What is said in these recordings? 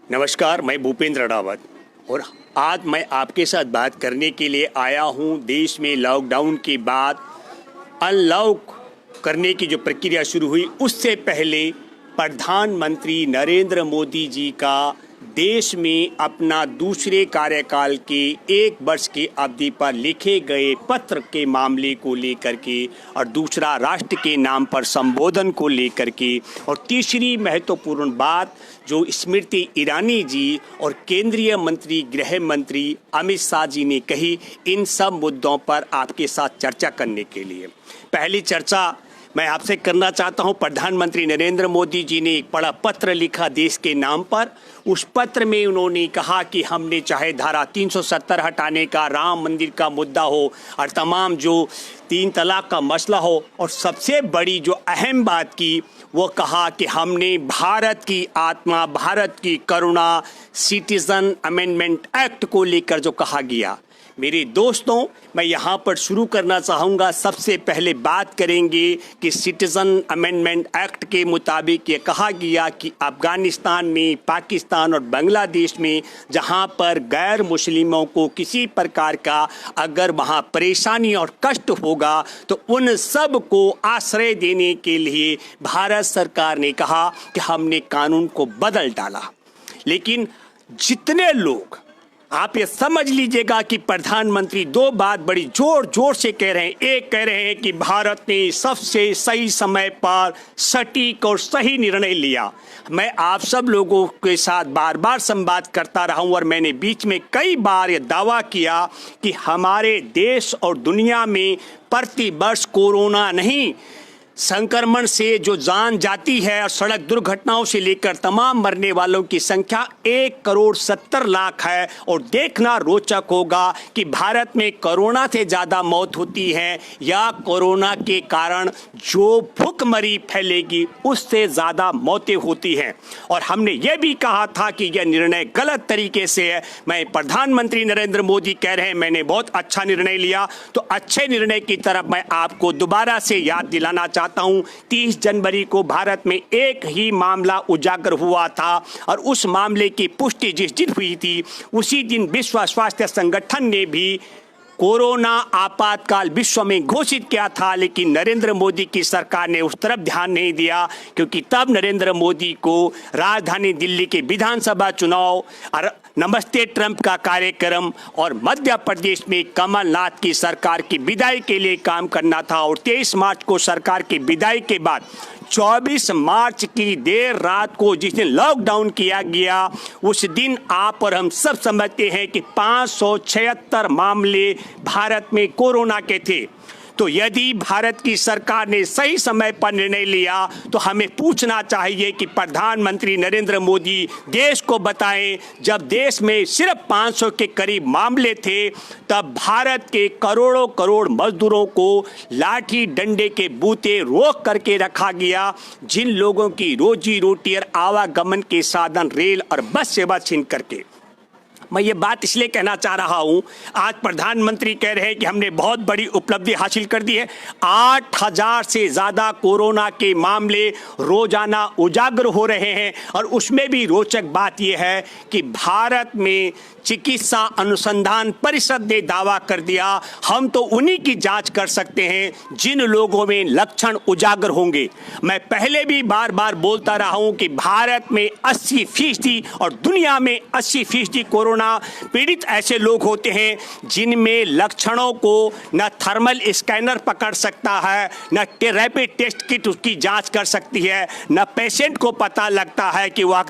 नमस्कार, मैं भूपेंद्र रावत और आज मैं आपके साथ बात करने के लिए आया हूं। देश में लॉकडाउन के बाद अनलॉक करने की जो प्रक्रिया शुरू हुई, उससे पहले प्रधानमंत्री नरेंद्र मोदी जी का देश में अपना दूसरे कार्यकाल के 1 वर्ष की अवधि पर लिखे गए पत्र के मामले को लेकर के, और दूसरा राष्ट्र के नाम पर संबोधन को लेकर के, और तीसरी महत्वपूर्ण बात जो स्मृति ईरानी जी और केंद्रीय मंत्री गृह मंत्री अमित शाह जी ने कही, इन सब मुद्दों पर आपके साथ चर्चा करने के लिए पहली चर्चा मैं आपसे करना चाहता हूं। प्रधानमंत्री नरेंद्र मोदी जी ने एक बड़ा पत्र लिखा देश के नाम पर। उस पत्र में उन्होंने कहा कि हमने चाहे धारा 370 हटाने का, राम मंदिर का मुद्दा हो और तमाम जो 3 तलाक का मसला हो, और सबसे बड़ी जो अहम बात की वो कहा कि हमने भारत की आत्मा, भारत की करुणा, सिटीजन अमेंडमेंट एक्ट को लेकर जो कहा गया। मेरे दोस्तों, मैं यहाँ पर शुरू करना चाहूँगा। सबसे पहले बात करेंगे कि सिटीजन अमेंडमेंट एक्ट के मुताबिक ये कहा गया कि अफ़गानिस्तान में, पाकिस्तान और बांग्लादेश में जहाँ पर गैर मुस्लिमों को किसी प्रकार का अगर वहाँ परेशानी और कष्ट होगा तो उन सब को आश्रय देने के लिए भारत सरकार ने कहा कि हमने कानून को बदल डाला। लेकिन जितने लोग, आप ये समझ लीजिएगा कि प्रधानमंत्री 2 बात बड़ी जोर जोर से कह रहे हैं। एक कह रहे हैं कि भारत ने सबसे सही समय पर सटीक और सही निर्णय लिया। मैं आप सब लोगों के साथ बार बार संवाद करता रहा हूं और मैंने बीच में कई बार ये दावा किया कि हमारे देश और दुनिया में प्रति वर्ष कोरोना नहीं, संक्रमण से जो जान जाती है और सड़क दुर्घटनाओं से लेकर तमाम मरने वालों की संख्या 1,70,00,000 है। और देखना रोचक होगा कि भारत में कोरोना से ज़्यादा मौत होती है या कोरोना के कारण जो भुखमरी फैलेगी उससे ज़्यादा मौतें होती हैं। और हमने ये भी कहा था कि यह निर्णय गलत तरीके से है। मैं प्रधानमंत्री नरेंद्र मोदी कह रहे हैं मैंने बहुत अच्छा निर्णय लिया, तो अच्छे निर्णय की तरफ मैं आपको दोबारा से याद दिलाना चाहता हूं। 30 जनवरी को भारत में एक ही मामला उजागर हुआ था और उस मामले की पुष्टि जिस दिन हुई थी उसी दिन विश्व स्वास्थ्य संगठन ने भी कोरोना आपातकाल विश्व में घोषित किया था। लेकिन नरेंद्र मोदी की सरकार ने उस तरफ ध्यान नहीं दिया, क्योंकि तब नरेंद्र मोदी को राजधानी दिल्ली के विधानसभा चुनाव और नमस्ते ट्रंप का कार्यक्रम और मध्य प्रदेश में कमलनाथ की सरकार की विदाई के लिए काम करना था। और 23 मार्च को सरकार की विदाई के बाद 24 मार्च की देर रात को जिस दिन लॉकडाउन किया गया, उस दिन आप और हम सब समझते हैं कि 576 मामले भारत में कोरोना के थे। तो यदि भारत की सरकार ने सही समय पर निर्णय लिया तो हमें पूछना चाहिए कि प्रधानमंत्री नरेंद्र मोदी देश को बताएं, जब देश में सिर्फ 500 के करीब मामले थे तब भारत के करोड़ों करोड़ मजदूरों को लाठी डंडे के बूते रोक करके रखा गया, जिन लोगों की रोजी रोटी और आवागमन के साधन रेल और बस सेवा छीन करके। मैं ये बात इसलिए कहना चाह रहा हूँ, आज प्रधानमंत्री कह रहे हैं कि हमने बहुत बड़ी उपलब्धि हासिल कर दी है। 8,000 से ज़्यादा कोरोना के मामले रोजाना उजागर हो रहे हैं। और उसमें भी रोचक बात यह है कि भारत में चिकित्सा अनुसंधान परिषद ने दावा कर दिया हम तो उन्हीं की जांच कर सकते हैं जिन लोगों में लक्षण उजागर होंगे। मैं पहले भी बार बार बोलता रहा हूं कि भारत में 80% और दुनिया में 80% कोरोना पीड़ित ऐसे लोग होते हैं जिनमें लक्षणों को न थर्मल स्कैनर पकड़ सकता है, न रैपिड टेस्ट किट उसकी जांच कर सकती है, न पेशेंट को पता लगता है कि वह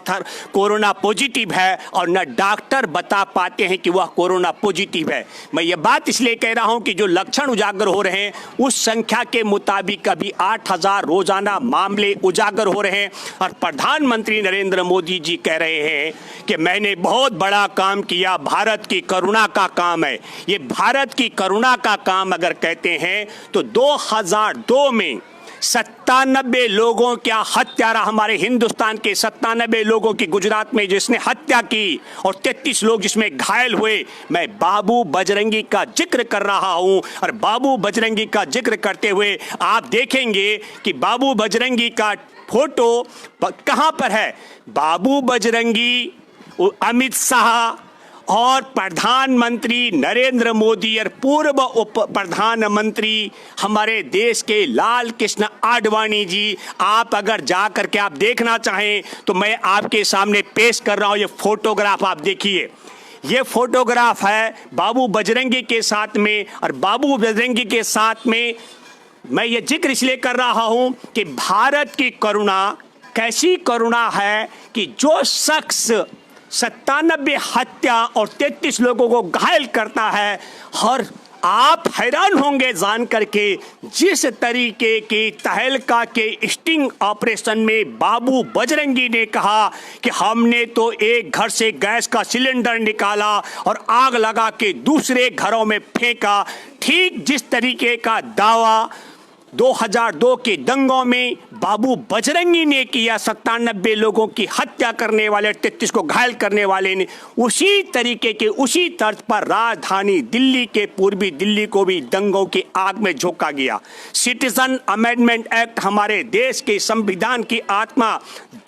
कोरोना पॉजिटिव है, और न डॉक्टर बता पाते हैं कि वह कोरोना पॉजिटिव है। मैं ये बात इसलिए कह रहा हूं कि जो लक्षण उजागर हो रहे हैं उस संख्या के मुताबिक अभी 8,000 रोजाना मामले उजागर हो रहे हैं। और प्रधानमंत्री नरेंद्र मोदी जी कह रहे हैं कि मैंने बहुत बड़ा काम किया, भारत की करुणा का काम है। ये भारत की करुणा का काम अगर कहते हैं तो 2002 में 97 लोगों क्या हत्यारा, हमारे हिंदुस्तान के 97 लोगों की गुजरात में जिसने हत्या की और 33 लोग जिसमें घायल हुए। मैं बाबू बजरंगी का जिक्र कर रहा हूं। और बाबू बजरंगी का जिक्र करते हुए आप देखेंगे कि बाबू बजरंगी का फोटो कहां पर है। बाबू बजरंगी अमित शाह और प्रधानमंत्री नरेंद्र मोदी और पूर्व उप प्रधानमंत्री हमारे देश के लाल कृष्ण आडवाणी जी, आप अगर जा करके आप देखना चाहें तो मैं आपके सामने पेश कर रहा हूं। ये फोटोग्राफ आप देखिए, ये फोटोग्राफ है बाबू बजरंगी के साथ में। और बाबू बजरंगी के साथ में मैं ये जिक्र इसलिए कर रहा हूं कि भारत की करुणा कैसी करुणा है कि जो शख्स 97 हत्या और 33 लोगों को घायल करता है, और आप हैरान होंगे जान करके जिस तरीके की तहलका के स्टिंग ऑपरेशन में बाबू बजरंगी ने कहा कि हमने तो एक घर से गैस का सिलेंडर निकाला और आग लगा के दूसरे घरों में फेंका, ठीक जिस तरीके का दावा 2002 के दंगों में बाबू बजरंगी ने किया, 97 लोगों की हत्या करने वाले, 33 को घायल करने वाले ने, उसी तरीके के उसी तर्ज पर राजधानी दिल्ली के पूर्वी दिल्ली को भी दंगों की आग में झोंका गया। सिटीजन अमेंडमेंट एक्ट हमारे देश के संविधान की आत्मा,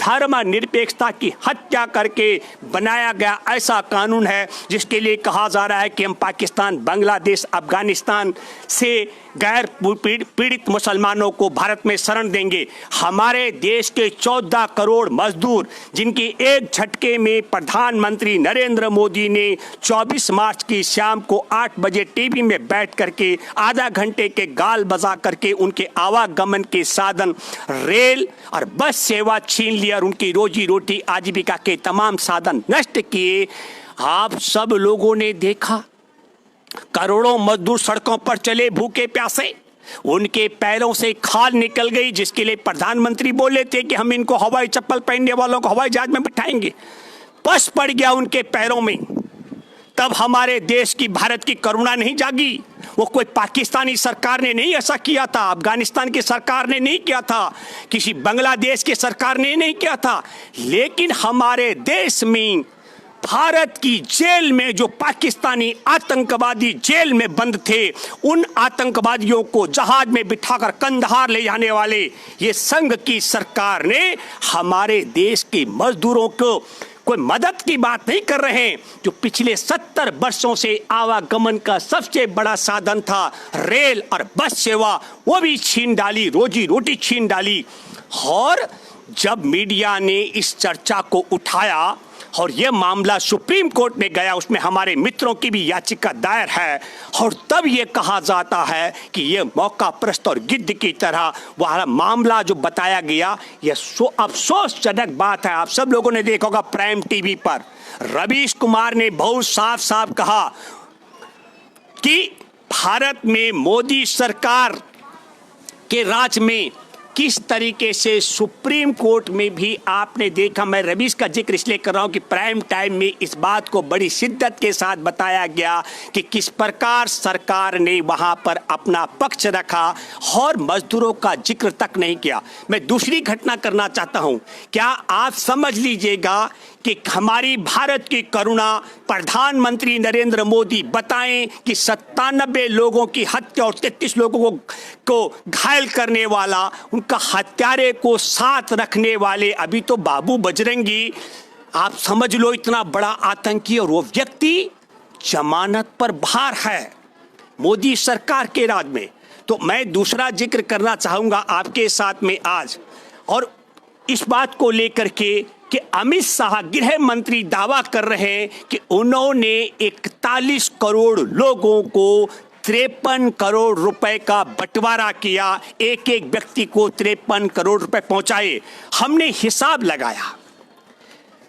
धर्मनिरपेक्षता की हत्या करके बनाया गया ऐसा कानून है जिसके लिए कहा जा रहा है कि हम पाकिस्तान, बांग्लादेश, अफगानिस्तान से गैर पीड़ित मुसलमानों को भारत में शरण देंगे। हमारे देश के 14 करोड़ मजदूर जिनकी एक झटके में प्रधानमंत्री नरेंद्र मोदी ने 24 मार्च की शाम को 8 बजे टीवी में बैठ करके आधा घंटे के गाल बजा करके उनके आवागमन के साधन रेल और बस सेवा छीन लिया और उनकी रोजी रोटी आजीविका के तमाम साधन नष्ट किए। आप सब लोगों ने देखा, करोड़ों मजदूर सड़कों पर चले भूखे प्यासे, उनके पैरों से खाल निकल गई, जिसके लिए प्रधानमंत्री बोले थे कि हम इनको हवाई चप्पल पहनने वालों को हवाई जहाज में बिठाएंगे, पस पड़ गया उनके पैरों में। तब हमारे देश की, भारत की करुणा नहीं जागी। वो कोई पाकिस्तानी सरकार ने नहीं ऐसा किया था, अफगानिस्तान की सरकार ने नहीं किया था, किसी बांग्लादेश की सरकार ने नहीं किया था, लेकिन हमारे देश में भारत की जेल में जो पाकिस्तानी आतंकवादी जेल में बंद थे, उन आतंकवादियों को जहाज में बिठाकर कंधार ले जाने वाले ये संघ की सरकार ने हमारे देश के मजदूरों को कोई मदद की बात नहीं कर रहे हैं। जो पिछले 70 वर्षों से आवागमन का सबसे बड़ा साधन था रेल और बस सेवा, वो भी छीन डाली, रोजी रोटी छीन डाली। और जब मीडिया ने इस चर्चा को उठाया और यह मामला सुप्रीम कोर्ट में गया, उसमें हमारे मित्रों की भी याचिका दायर है, और तब यह कहा जाता है कि यह मौका प्रस्त और गिद्ध की तरह वह मामला जो बताया गया, यह अफसोसजनक बात है। आप सब लोगों ने देखा होगा प्राइम टीवी पर रवीश कुमार ने बहुत साफ साफ कहा कि भारत में मोदी सरकार के राज में किस तरीके से सुप्रीम कोर्ट में भी आपने देखा। मैं रवीश का जिक्र इसलिए कर रहा हूं कि प्राइम टाइम में इस बात को बड़ी शिद्दत के साथ बताया गया कि किस प्रकार सरकार ने वहां पर अपना पक्ष रखा और मजदूरों का जिक्र तक नहीं किया। मैं दूसरी घटना करना चाहता हूं, क्या आप समझ लीजिएगा कि हमारी भारत की करुणा प्रधानमंत्री नरेंद्र मोदी बताएं कि 97 लोगों की हत्या और 33 लोगों को घायल करने वाला, उनका हत्यारे को साथ रखने वाले अभी तो बाबू बजरंगी, आप समझ लो इतना बड़ा आतंकी, और वो व्यक्ति जमानत पर बाहर है मोदी सरकार के राज में। तो मैं दूसरा जिक्र करना चाहूंगा आपके साथ में आज, और इस बात को लेकर के कि अमित शाह गृह मंत्री दावा कर रहे हैं कि उन्होंने 41 करोड़ लोगों को 53 करोड़ रुपए का बंटवारा किया, एक एक व्यक्ति को 53 करोड़ रुपए पहुंचाए। हमने हिसाब लगाया,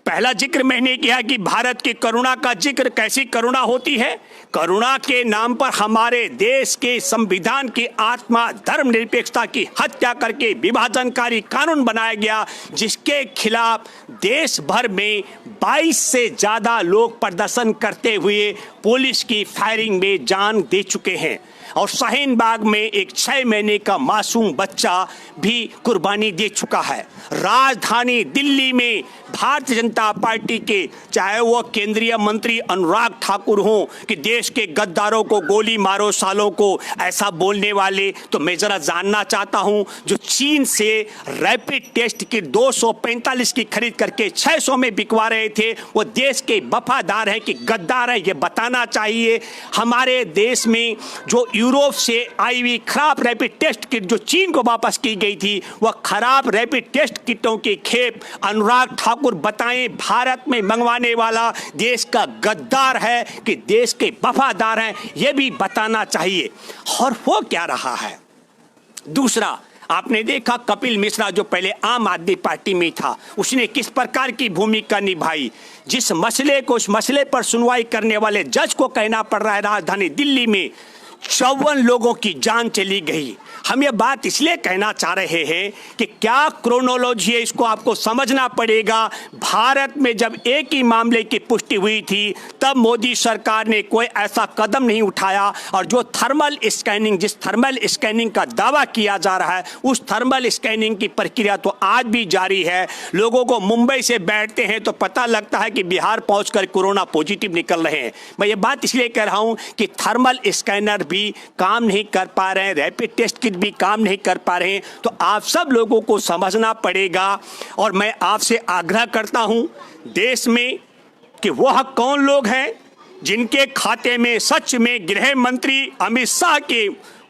पहला जिक्र मैंने किया कि भारत की करुणा का जिक्र, कैसी करुणा होती है। करुणा के नाम पर हमारे देश के संविधान की आत्मा, धर्मनिरपेक्षता की हत्या करके विभाजनकारी कानून बनाया गया, जिसके खिलाफ देश भर में 22 से ज्यादा लोग प्रदर्शन करते हुए पुलिस की फायरिंग में जान दे चुके हैं और शाहीन बाग में एक 6 महीने का मासूम बच्चा भी कुर्बानी दे चुका है। राजधानी दिल्ली में भारतीय जनता पार्टी के चाहे वो केंद्रीय मंत्री अनुराग ठाकुर हों कि देश के गद्दारों को गोली मारो सालों को, ऐसा बोलने वाले, तो मैं जरा जानना चाहता हूं जो चीन से रैपिड टेस्ट किट 245 की खरीद करके 600 में बिकवा रहे थे, वो देश के वफादार हैं कि गद्दार है, ये बताना चाहिए। हमारे देश में जो यूरोप से आई हुई खराब रैपिड टेस्ट किट जो चीन को वापस की गई थी, वह खराब रैपिड टेस्ट किटों की खेप अनुराग ठाकुर बताएं भारत में मंगवाने वाला देश का गद्दार है कि देश के वफादार हैं, यह भी बताना चाहिए। और वो क्या रहा है। दूसरा, आपने देखा कपिल मिश्रा जो पहले आम आदमी पार्टी में था, उसने किस प्रकार की भूमिका निभाई। जिस मसले को उस मसले पर सुनवाई करने वाले जज को कहना पड़ रहा है राजधानी दिल्ली में 54 लोगों की जान चली गई। हम ये बात इसलिए कहना चाह रहे हैं कि क्या क्रोनोलॉजी है, इसको आपको समझना पड़ेगा। भारत में जब एक ही मामले की पुष्टि हुई थी तब मोदी सरकार ने कोई ऐसा कदम नहीं उठाया और जो थर्मल स्कैनिंग, जिस थर्मल स्कैनिंग का दावा किया जा रहा है, उस थर्मल स्कैनिंग की प्रक्रिया तो आज भी जारी है। लोगों को मुंबई से बैठते हैं तो पता लगता है कि बिहार पहुंचकर कोरोना पॉजिटिव निकल रहे हैं। मैं ये बात इसलिए कह रहा हूं कि थर्मल स्कैनर भी काम नहीं कर पा रहे हैं, रैपिड टेस्ट किट भी काम नहीं कर पा रहे हैं, तो आप सब लोगों को समझना पड़ेगा। और मैं आपसे आग्रह करता हूं देश में कि वह कौन लोग हैं जिनके खाते में सच में गृह मंत्री अमित शाह के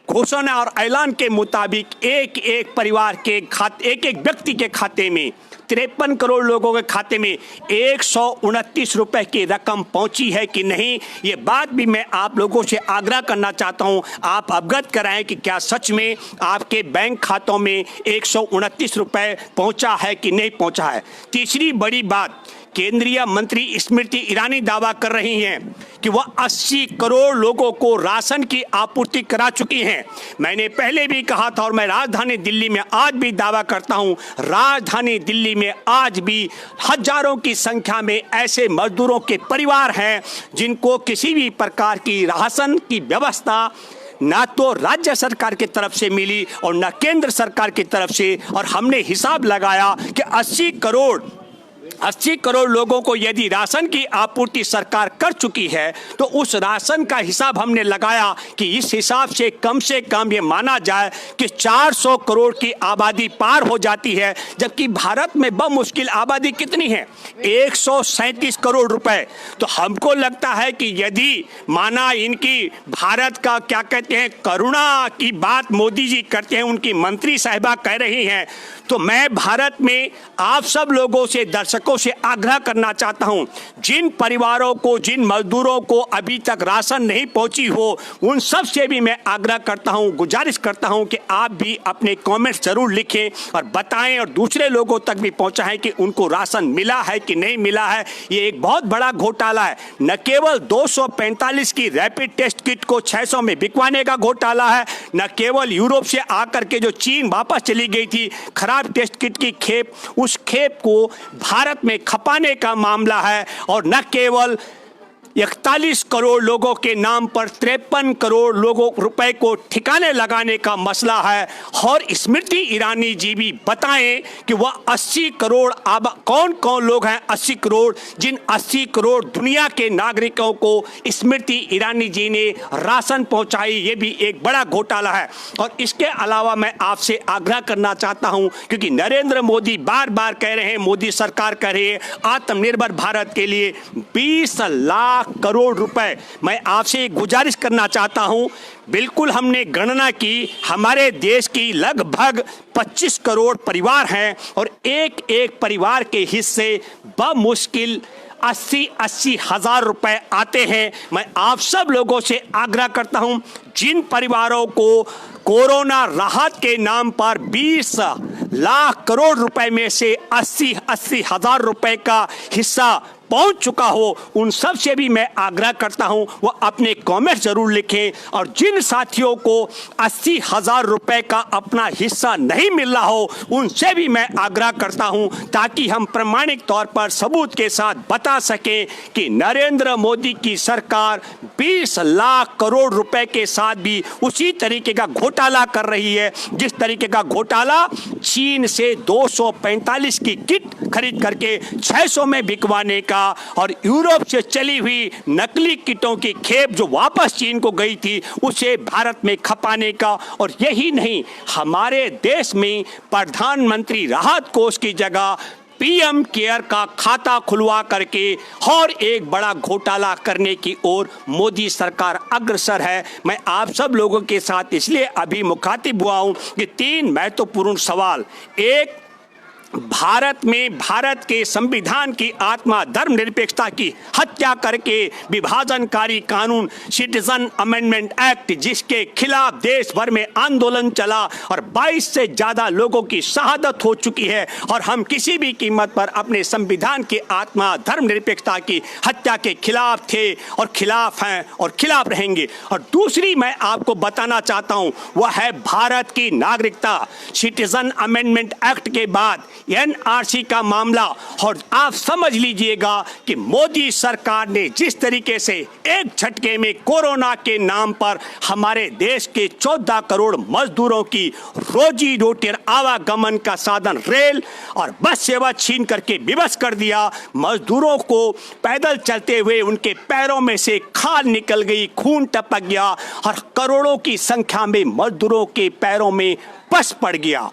घोषणा और ऐलान के मुताबिक एक एक परिवार के खाते, एक एक व्यक्ति के खाते में 53 करोड़ लोगों के खाते में 129 रुपए की रकम पहुंची है कि नहीं, ये बात भी मैं आप लोगों से आग्रह करना चाहता हूं। आप अवगत कराएं कि क्या सच में आपके बैंक खातों में 129 रुपए पहुंचा है कि नहीं पहुंचा है। तीसरी बड़ी बात, केंद्रीय मंत्री स्मृति ईरानी दावा कर रही हैं कि वह 80 करोड़ लोगों को राशन की आपूर्ति करा चुकी हैं। मैंने पहले भी कहा था और मैं राजधानी दिल्ली में आज भी दावा करता हूं, राजधानी दिल्ली में आज भी हजारों की संख्या में ऐसे मजदूरों के परिवार हैं जिनको किसी भी प्रकार की राशन की व्यवस्था ना तो राज्य सरकार की तरफ से मिली और ना केंद्र सरकार की तरफ से। और हमने हिसाब लगाया कि 80 करोड़ लोगों को यदि राशन की आपूर्ति सरकार कर चुकी है तो उस राशन का हिसाब हमने लगाया कि इस हिसाब से कम ये माना जाए कि 400 करोड़ की आबादी पार हो जाती है, जबकि भारत में बमुश्किल आबादी कितनी है, 137 करोड़ रुपए। तो हमको लगता है कि यदि माना इनकी भारत का क्या कहते हैं करुणा की बात मोदी जी करते हैं, उनकी मंत्री साहिबा कह रही हैं, तो मैं भारत में आप सब लोगों से, दर्शकों से आग्रह करना चाहता हूं, जिन परिवारों को, जिन मजदूरों को अभी तक राशन नहीं पहुंची हो, उन सब से भी मैं आग्रह करता हूं, गुजारिश करता हूं कि आप भी अपने कमेंट्स जरूर लिखें और बताएं और दूसरे लोगों तक भी पहुंचाएं कि उनको राशन मिला है कि नहीं मिला है। ये एक बहुत बड़ा घोटाला है, न केवल 245 की रैपिड टेस्ट किट को 600 में बिकवाने का घोटाला है, न केवल यूरोप से आकर के जो चीन वापस चली गई थी खराब टेस्ट किट की खेप, उस खेप को भारत में खपाने का मामला है, और न केवल 41 करोड़ लोगों के नाम पर 53 करोड़ लोगों रुपए को ठिकाने लगाने का मसला है। और स्मृति ईरानी जी भी बताएं कि वह 80 करोड़ अब कौन कौन लोग हैं, 80 करोड़, जिन 80 करोड़ दुनिया के नागरिकों को स्मृति ईरानी जी ने राशन पहुंचाई, ये भी एक बड़ा घोटाला है। और इसके अलावा मैं आपसे आग्रह करना चाहता हूं, क्योंकि नरेंद्र मोदी बार बार कह रहे हैं, मोदी सरकार कह रही है आत्मनिर्भर भारत के लिए 20 लाख करोड़ रुपए। मैं आपसे गुजारिश करना चाहता हूं, बिल्कुल हमने गणना की, हमारे देश की लगभग 25 करोड़ परिवार हैं और एक एक परिवार के हिस्से बमुश्किल 80 हजार रुपए आते हैं। मैं आप सब लोगों से आग्रह करता हूं, जिन परिवारों को कोरोना राहत के नाम पर 20 लाख करोड़ रुपए में से 80 हजार रुपए का हिस्सा पहुंच चुका हो उन सब से भी मैं आग्रह करता हूं वो अपने कमेंट जरूर लिखें। और जिन साथियों को 80,000 रुपए का अपना हिस्सा नहीं मिल रहा हो उनसे भी मैं आग्रह करता हूं ताकि हम प्रमाणिक तौर पर सबूत के साथ बता सकें कि नरेंद्र मोदी की सरकार 20 लाख करोड़ रुपए के साथ भी उसी तरीके का घोटाला कर रही है जिस तरीके का घोटाला चीन से 245 की किट खरीद करके 600 में बिकवाने का और यूरोप से चली हुई नकली किटों की खेप जो वापस चीन को गई थी उसे भारत में खपाने का। और यही नहीं, हमारे देश में प्रधानमंत्री राहत कोष की जगह पीएम केयर का खाता खुलवा करके और एक बड़ा घोटाला करने की ओर मोदी सरकार अग्रसर है। मैं आप सब लोगों के साथ इसलिए अभी मुखातिब हुआ हूं कि 3 महत्वपूर्ण सवाल। एक, भारत में भारत के संविधान की आत्मा धर्मनिरपेक्षता की हत्या करके विभाजनकारी कानून सिटीजन अमेंडमेंट एक्ट जिसके खिलाफ देश भर में आंदोलन चला और 22 से ज्यादा लोगों की शहादत हो चुकी है और हम किसी भी कीमत पर अपने संविधान की आत्मा धर्मनिरपेक्षता की हत्या के खिलाफ थे और खिलाफ हैं और खिलाफ रहेंगे। और दूसरी मैं आपको बताना चाहता हूं वह है भारत की नागरिकता। सिटीजन अमेंडमेंट एक्ट के बाद एनआरसी का मामला और आप समझ लीजिएगा कि मोदी सरकार ने जिस तरीके से एक झटके में कोरोना के नाम पर हमारे देश के 14 करोड़ मजदूरों की रोजी रोटी और आवागमन का साधन रेल और बस सेवा छीन करके विवश कर दिया। मजदूरों को पैदल चलते हुए उनके पैरों में से खाल निकल गई, खून टपक गया और करोड़ों की संख्या में मजदूरों के पैरों में पस पड़ गया।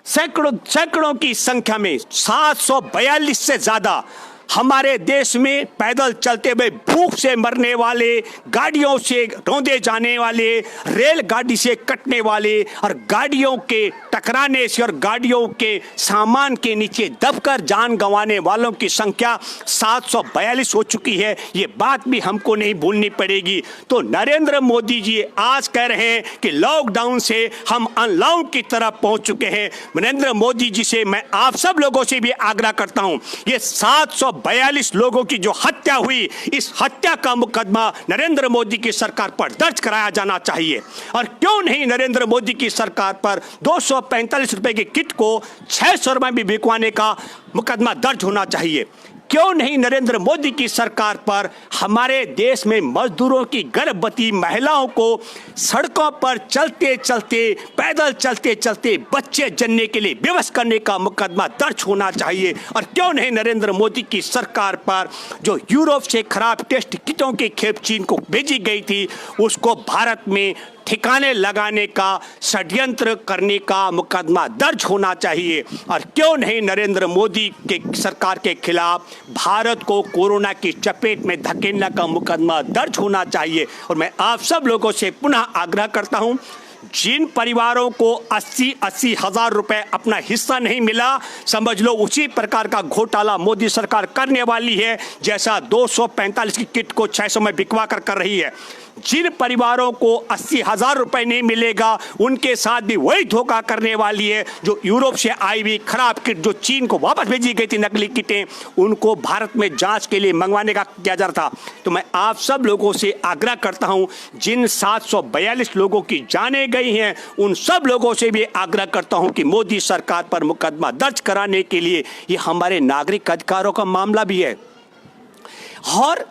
सैकड़ों की संख्या में 742 से ज्यादा हमारे देश में पैदल चलते हुए भूख से मरने वाले, गाड़ियों से रौंदे जाने वाले, रेलगाड़ी से कटने वाले और गाड़ियों के टकराने से और गाड़ियों के सामान के नीचे दबकर जान गंवाने वालों की संख्या 742 हो चुकी है। ये बात भी हमको नहीं भूलनी पड़ेगी। तो नरेंद्र मोदी जी आज कह रहे हैं कि लॉकडाउन से हम अनलॉक की तरफ पहुंच चुके हैं। नरेंद्र मोदी जी से मैं आप सब लोगों से भी आग्रह करता हूं, ये 742 लोगों की जो हत्या हुई, इस हत्या का मुकदमा नरेंद्र मोदी की सरकार पर दर्ज कराया जाना चाहिए। और क्यों नहीं नरेंद्र मोदी की सरकार पर 245 रुपए की किट को 600 रुपए में बिकवाने का मुकदमा दर्ज होना चाहिए। क्यों नहीं नरेंद्र मोदी की सरकार पर हमारे देश में मजदूरों की गर्भवती महिलाओं को सड़कों पर चलते चलते, पैदल चलते चलते बच्चे जन्ने के लिए विवश करने का मुकदमा दर्ज होना चाहिए। और क्यों नहीं नरेंद्र मोदी की सरकार पर जो यूरोप से खराब टेस्ट किटों की खेप चीन को भेजी गई थी उसको भारत में ठिकाने लगाने का षड्यंत्र करने का मुकदमा दर्ज होना चाहिए। और क्यों नहीं नरेंद्र मोदी के सरकार के खिलाफ भारत को कोरोना की चपेट में धकेलने का मुकदमा दर्ज होना चाहिए। और मैं आप सब लोगों से पुनः आग्रह करता हूं, जिन परिवारों को 80 हजार रुपए अपना हिस्सा नहीं मिला, समझ लो उसी प्रकार का घोटाला मोदी सरकार करने वाली है जैसा 245 की किट को 600 में बिकवा कर रही है। जिन परिवारों को 80,000 रुपए नहीं मिलेगा उनके साथ भी वही धोखा करने वाली है जो यूरोप से आई हुई खराब किट जो चीन को वापस भेजी गई थी, नकली किटें, उनको भारत में जांच के लिए मंगवाने का किया जा रहा था। तो मैं आप सब लोगों से आग्रह करता हूं, जिन 742 लोगों की जानें गई हैं उन सब लोगों से भी आग्रह करता हूं कि मोदी सरकार पर मुकदमा दर्ज कराने के लिए ये हमारे नागरिक अधिकारों का मामला भी है। और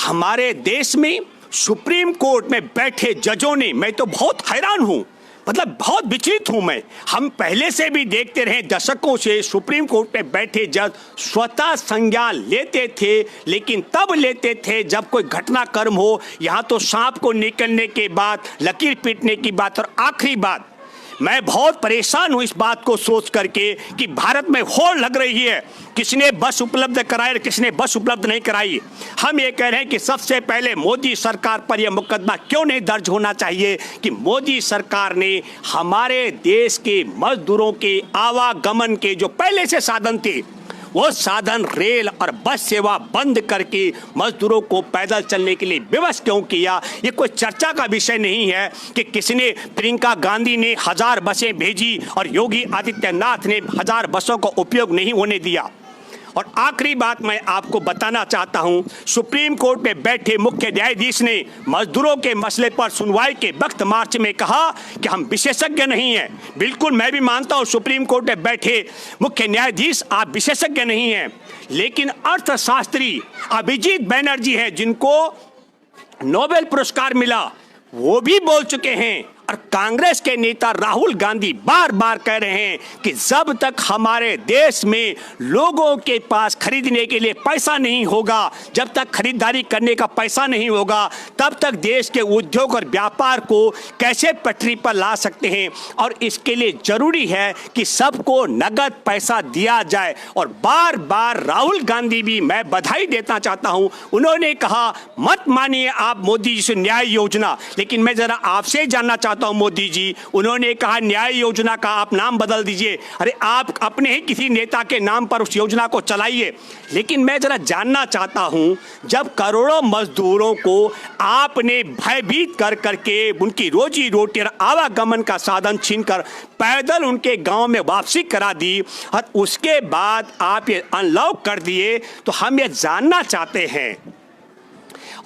हमारे देश में सुप्रीम कोर्ट में बैठे जजों ने, मैं तो बहुत हैरान हूं, मतलब बहुत विचलित हूं मैं। हम पहले से भी देखते रहे दशकों से सुप्रीम कोर्ट पे बैठे जज स्वतः संज्ञान लेते थे, लेकिन तब लेते थे जब कोई घटनाक्रम हो, यहाँ तो सांप को निकलने के बाद लकीर पीटने की बात। और आखिरी बात, मैं बहुत परेशान हूं इस बात को सोच करके कि भारत में होड़ लग रही है, किसने बस उपलब्ध कराई और किसने बस उपलब्ध नहीं कराई। हम ये कह रहे हैं कि सबसे पहले मोदी सरकार पर यह मुकदमा क्यों नहीं दर्ज होना चाहिए कि मोदी सरकार ने हमारे देश के मजदूरों के आवागमन के जो पहले से साधन थे वो साधन रेल और बस सेवा बंद करके मजदूरों को पैदल चलने के लिए विवश क्यों किया। ये कोई चर्चा का विषय नहीं है कि किसने, प्रियंका गांधी ने 1000 बसें भेजी और योगी आदित्यनाथ ने 1000 बसों का उपयोग नहीं होने दिया। और आखिरी बात मैं आपको बताना चाहता हूं, सुप्रीम कोर्ट में बैठे मुख्य न्यायाधीश ने मजदूरों के मसले पर सुनवाई के वक्त मार्च में कहा कि हम विशेषज्ञ नहीं हैं। बिल्कुल मैं भी मानता हूं सुप्रीम कोर्ट में बैठे मुख्य न्यायाधीश आप विशेषज्ञ नहीं हैं, लेकिन अर्थशास्त्री अभिजीत बनर्जी हैं जिनको नोबेल पुरस्कार मिला, वो भी बोल चुके हैं। और कांग्रेस के नेता राहुल गांधी बार बार कह रहे हैं कि जब तक हमारे देश में लोगों के पास खरीदने के लिए पैसा नहीं होगा, जब तक खरीदारी करने का पैसा नहीं होगा, तब तक देश के उद्योग और व्यापार को कैसे पटरी पर ला सकते हैं। और इसके लिए जरूरी है कि सबको नगद पैसा दिया जाए। और बार बार राहुल गांधी भी मैं बधाई देना चाहता हूं, उन्होंने कहा मत मानिए आप मोदी जी से न्याय योजना, लेकिन मैं जरा आपसे जानना चाहता हूं मोदी जी, उन्होंने कहा न्याय योजना का आप नाम बदल दीजिए। अरे आप अपने ही किसी नेता के नाम पर उस योजना को चलाइए। लेकिन मैं जरा जानना चाहता हूं, जब करोड़ों मजदूरों को आपने भयभीत कर करके उनकी रोजी रोटी और आवागमन का साधन छीनकर पैदल उनके गांव में वापसी करा दी और उसके बाद आप ये अनलॉक कर दिए, तो हम ये जानना चाहते हैं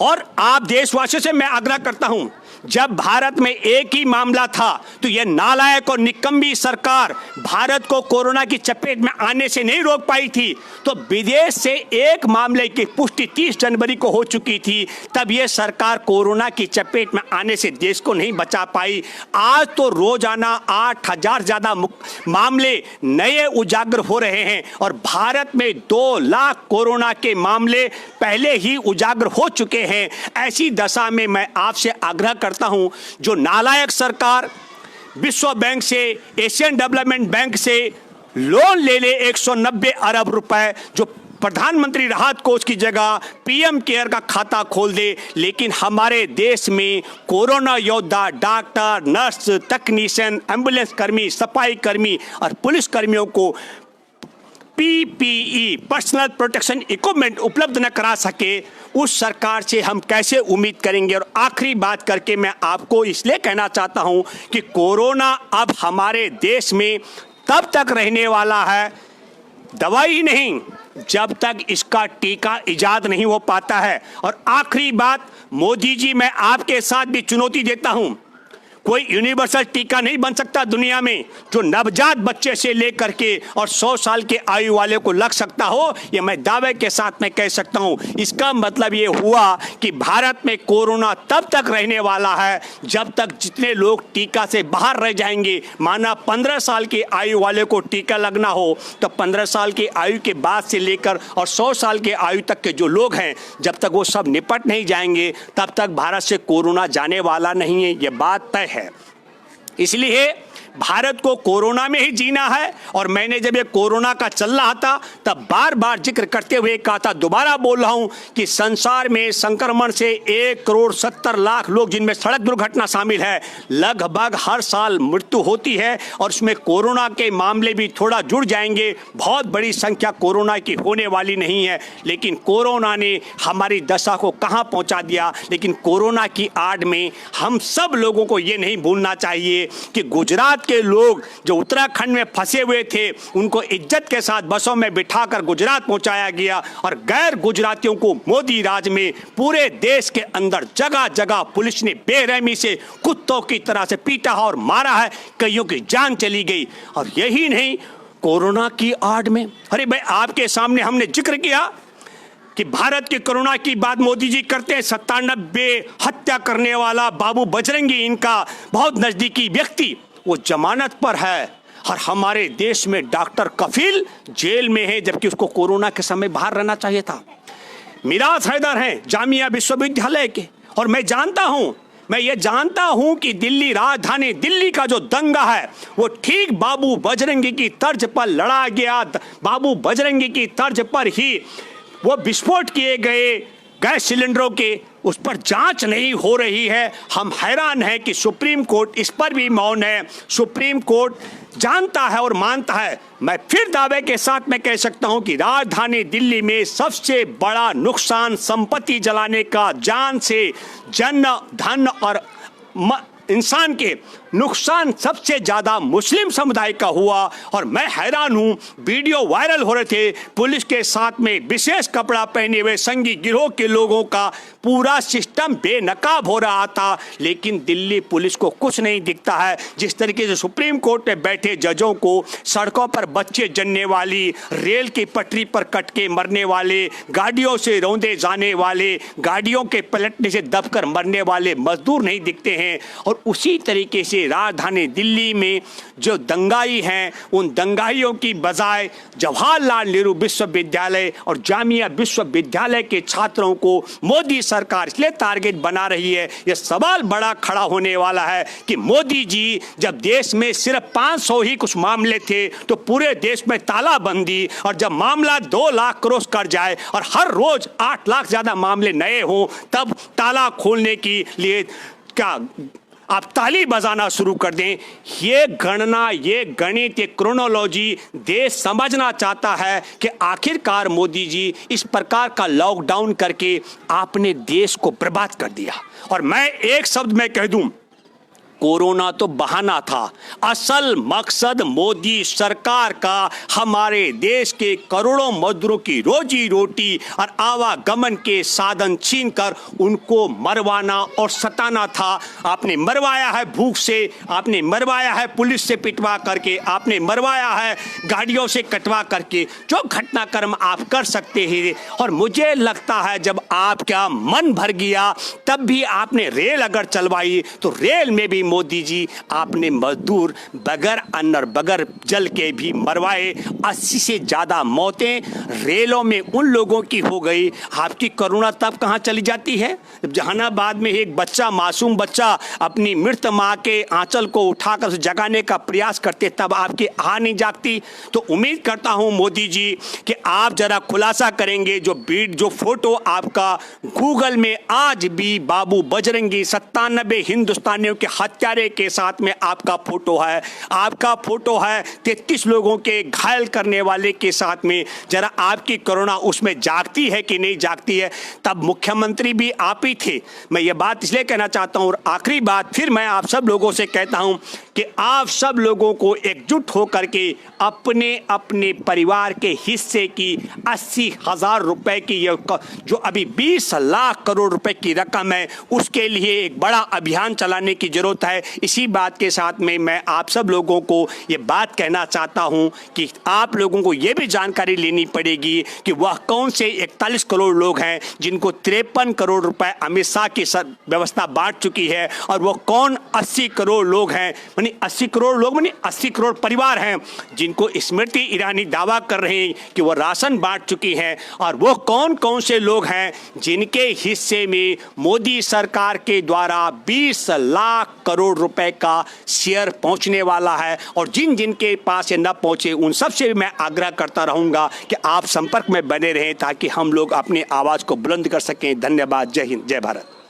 और आप देशवासियों से मैं आग्रह करता हूं, जब भारत में एक ही मामला था तो यह नालायक और निकम्मी सरकार भारत को कोरोना की चपेट में आने से नहीं रोक पाई थी। तो विदेश से एक मामले की पुष्टि 30 जनवरी को हो चुकी थी, तब यह सरकार कोरोना की चपेट में आने से देश को नहीं बचा पाई। आज तो रोजाना 8,000 ज्यादा मामले नए उजागर हो रहे हैं और भारत में 2 लाख कोरोना के मामले पहले ही उजागर हो चुके हैं। ऐसी दशा में मैं आपसे आग्रह करता हूं, जो नालायक सरकार विश्व बैंक से, एशियन डेवलपमेंट बैंक से लोन ले ले 190 अरब रुपए, जो प्रधानमंत्री राहत कोष की जगह पीएम केयर का खाता खोल दे, लेकिन हमारे देश में कोरोना योद्धा डॉक्टर, नर्स, तकनीशियन, एम्बुलेंस कर्मी, सफाई कर्मी और पुलिस कर्मियों को पीपीई पर्सनल प्रोटेक्शन इक्विपमेंट उपलब्ध न करा सके, उस सरकार से हम कैसे उम्मीद करेंगे। और आखिरी बात करके मैं आपको इसलिए कहना चाहता हूं कि कोरोना अब हमारे देश में तब तक रहने वाला है, दवाई नहीं, जब तक इसका टीका इजाद नहीं हो पाता है। और आखिरी बात, मोदी जी मैं आपके साथ भी चुनौती देता हूं, कोई यूनिवर्सल टीका नहीं बन सकता दुनिया में जो नवजात बच्चे से लेकर के और 100 साल के आयु वाले को लग सकता हो, ये मैं दावे के साथ में कह सकता हूं। इसका मतलब ये हुआ कि भारत में कोरोना तब तक रहने वाला है जब तक जितने लोग टीका से बाहर रह जाएंगे। माना 15 साल की आयु वाले को टीका लगना हो तो 15 साल की आयु के बाद से लेकर और 100 साल के आयु तक के जो लोग हैं, जब तक वो सब निपट नहीं जाएंगे तब तक भारत से कोरोना जाने वाला नहीं है, ये बात तय है। इसलिए भारत को कोरोना में ही जीना है। और मैंने जब ये कोरोना का चल रहा था तब बार बार जिक्र करते हुए कहा था, दोबारा बोल रहा हूं कि संसार में संक्रमण से 1,70,00,000 लोग, जिनमें सड़क दुर्घटना शामिल है, लगभग हर साल मृत्यु होती है। और उसमें कोरोना के मामले भी थोड़ा जुड़ जाएंगे। बहुत बड़ी संख्या कोरोना की होने वाली नहीं है, लेकिन कोरोना ने हमारी दशा को कहां पहुंचा दिया। लेकिन कोरोना की आड़ में हम सब लोगों को ये नहीं भूलना चाहिए कि गुजरात के लोग जो उत्तराखंड में फंसे हुए थे, उनको इज्जत के साथ बसों में बिठाकर गुजरात पहुंचाया गया। और गैर गुजरातियों को मोदी राज में पूरे देश के अंदर जगह जगह पुलिस ने बेरहमी से कुत्तों की तरह से पीटा और मारा है, कईयों की जान चली गई। और यही नहीं, कोरोना की आड़ में, अरे भाई आपके सामने हमने जिक्र किया कि भारत की कोरोना की बात मोदी जी करते हैं, 97 हत्या करने वाला बाबू बजरंगी, इनका बहुत नजदीकी व्यक्ति, वो जमानत पर है। और हमारे देश में डॉक्टर कफील जेल में है, जबकि उसको कोरोना के समय बाहर रहना चाहिए था। मिराज हैदर हैं जामिया विश्वविद्यालय के, और मैं ये जानता हूं कि दिल्ली, राजधानी दिल्ली का जो दंगा है वो ठीक बाबू बजरंगी की तर्ज पर लड़ा गया। बाबू बजरंगी की तर्ज पर ही वो विस्फोट किए गए गैस सिलेंडरों के, उस पर जांच नहीं हो रही है। हम हैरान हैं कि सुप्रीम कोर्ट इस पर भी मौन है। सुप्रीम कोर्ट जानता है और मानता है। मैं फिर दावे के साथ में कह सकता हूं कि राजधानी दिल्ली में सबसे बड़ा नुकसान संपत्ति जलाने का, जान से, जन, धन और इंसान के नुकसान सबसे ज्यादा मुस्लिम समुदाय का हुआ। और मैं हैरान हूं, वीडियो वायरल हो रहे थे, पुलिस के साथ में विशेष कपड़ा पहने हुए संगी गिरोह के लोगों का पूरा सिस्टम बेनकाब हो रहा था, लेकिन दिल्ली पुलिस को कुछ नहीं दिखता है। जिस तरीके से सुप्रीम कोर्ट में बैठे जजों को सड़कों पर बच्चे जलने वाली, रेल की पटरी पर कट के मरने वाले, गाड़ियों से रौंदे जाने वाले, गाड़ियों के पलटने से दबकर मरने वाले मजदूर नहीं दिखते हैं। और उसी तरीके से राजधानी दिल्ली में जो दंगाई हैं, उन दंगाइयों की बजाय जवाहरलाल नेहरू विश्वविद्यालय और जामिया विश्वविद्यालय के छात्रों को मोदी सरकार इसलिए टारगेट बना रही है। यह सवाल बड़ा खड़ा होने वाला है कि मोदी जी जब देश में सिर्फ 500 ही कुछ मामले थे तो पूरे देश में तालाबंदी, और जब मामला 2 लाख क्रॉस कर जाए और हर रोज 8 लाख ज्यादा मामले नए हों, तब ताला खोलने के लिए क्या आप ताली बजाना शुरू कर दें। ये गणना, ये गणित, ये क्रोनोलॉजी देश समझना चाहता है कि आखिरकार मोदी जी इस प्रकार का लॉकडाउन करके आपने देश को बर्बाद कर दिया। और मैं एक शब्द में कह दूं, कोरोना तो बहाना था, असल मकसद मोदी सरकार का हमारे देश के करोड़ों मजदूरों की रोजी रोटी और आवागमन के साधन छीनकर उनको मरवाना और सताना था। आपने मरवाया है भूख से, आपने मरवाया है पुलिस से पिटवा करके, आपने मरवाया है गाड़ियों से कटवा करके, जो घटनाक्रम आप कर सकते हैं। और मुझे लगता है जब आपका मन भर गया तब भी आपने रेल अगर चलवाई तो रेल में भी मोदी जी आपने मजदूर बगैर अन्न और बगैर जल के भी मरवाए। 80 से ज्यादा मौतें रेलों में उन लोगों की हो गई। आपकी करुणा तब कहां चली जाती है जब जहानाबाद में एक बच्चा, मासूम बच्चा अपनी मृत मां के आंचल को उठाकर उसे जगाने का प्रयास करते, तब आपकी आह नहीं जागती। तो उम्मीद करता हूं मोदी जी कि आप जरा खुलासा करेंगे। जो फोटो आपका गूगल में आज भी बाबू बजरंगी 97 हिंदुस्तानियों के हत्यारे के साथ में आपका फोटो है, आपका फोटो है 33 लोगों के घायल करने वाले के साथ में, जरा आपकी करुणा उसमें जागती है कि नहीं जागती है। तब मुख्यमंत्री भी आप ही थे। मैं ये बात इसलिए कहना चाहता हूं। और आखिरी बात फिर मैं आप सब लोगों से कहता हूं कि आप सब लोगों को एकजुट होकर के अपने अपने परिवार के हिस्से की 80,000 रुपए की जो अभी 20 लाख करोड़ रुपए की रकम है, उसके लिए एक बड़ा अभियान चलाने की जरूरत है। इसी बात के साथ में मैं आप सब लोगों को ये बात कहना चाहता हूं कि आप लोगों को ये भी जानकारी लेनी पड़ेगी कि वह कौन से 41 करोड़ लोग हैं जिनको 53 करोड़ रुपए अमित शाह की व्यवस्था बांट चुकी है, और वो कौन 80 करोड़ लोग हैं, मानी 80 करोड़ लोग मानी 80 करोड़ परिवार हैं जिनको स्मृति ईरानी दावा कर रहे हैं कि वो राशन बांट चुकी हैं, और वो कौन कौन से लोग हैं जिनके हिस्से में मोदी सरकार के द्वारा 20 लाख करोड़ रुपए का शेयर पहुंचने वाला है। और जिन जिन के पास ये न पहुंचे उन सब से भी मैं आग्रह करता रहूंगा कि आप संपर्क में बने रहें ताकि हम लोग अपनी आवाज को बुलंद कर सकें। धन्यवाद। जय हिंद, जय भारत।